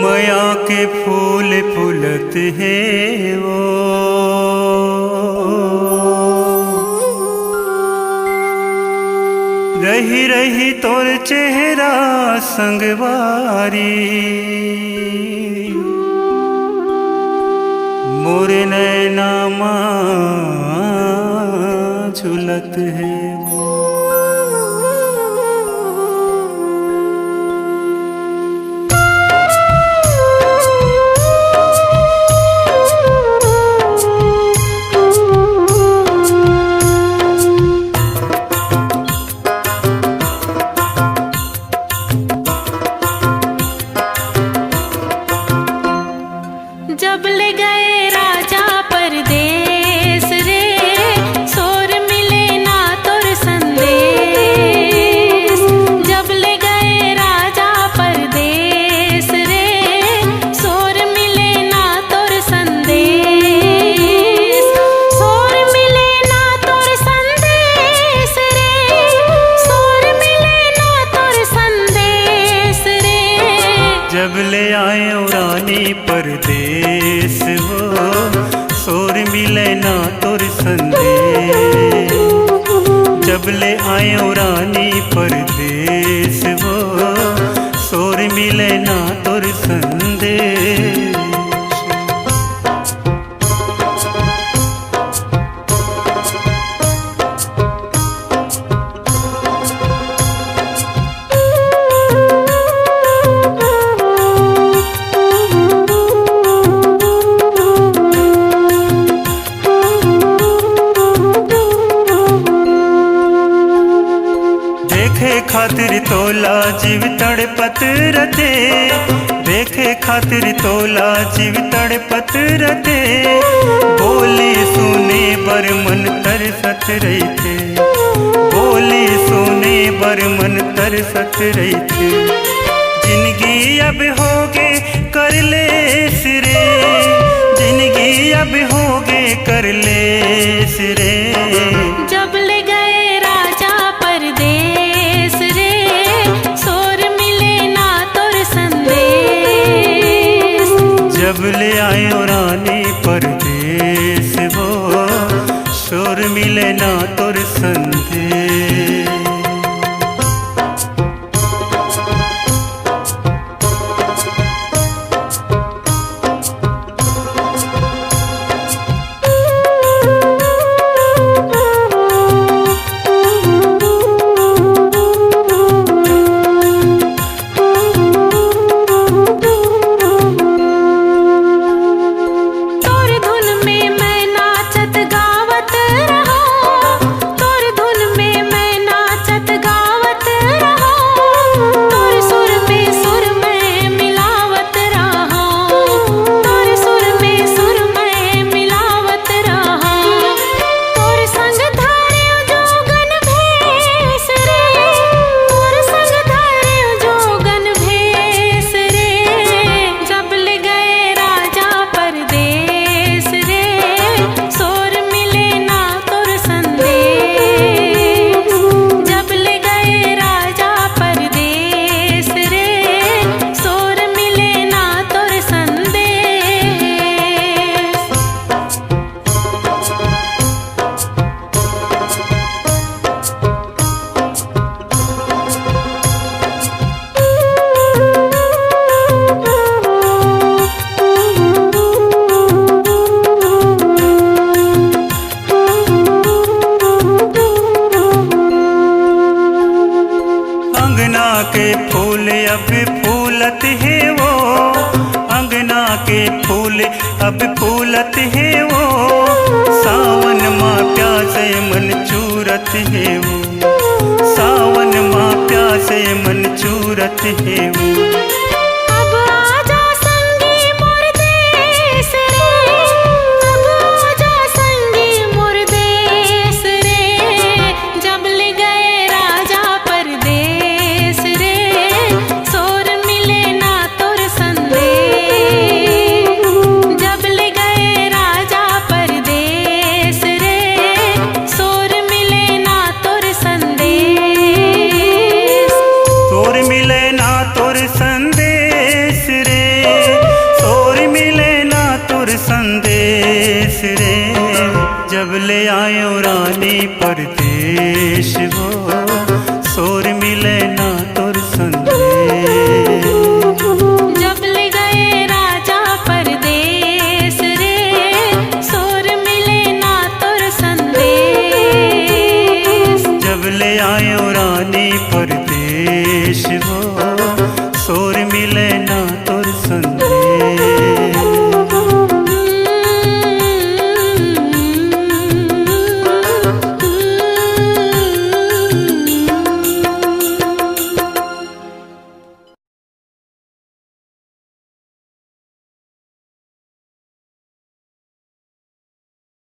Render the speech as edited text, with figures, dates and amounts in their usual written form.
मया के फूल फूलत है वो, रही रही तोर चेहरा संगवारी, मोरे नैना झुलत है वो। जब ले गए राजा परदेस रे, सोर मिले ना तोर संदेश। जब ले गए राजा परदेस रे, सोर मिले ना तोर संदेश। सोर मिले ना तोर संदेश रे, सोर मिले ना तोर संदेश रे। जब ले आए रानी परदेस वो, सोर मिले ना तोर संदेश। जब ले आए रानी परदेस वो, सोर मिले ना तोर संदेश। देखे खातिर तोला जीव तड़पत रते, देखे खातिर तोला जीव तड़पत रते। बोली सुने बर मन तरसत रहते, बोली सुने बर मन तरसत रहते। जिंदगी अब होगे कर ले सिरे, जिंदगी अब होगे कर ले सिरे। जब ले गए राजा परदेस रे, सोर मिले ना तोर संदेश। जब ले आए रानी परदेस वो, सोर मिले ना तोर संदेश। के फूल अब फूलत है वो, अंगना के फूल अब फूलत है वो। सावन माँ प्यासे मन चूरत है वो, सावन माँ प्यासे मन चूरत है वो।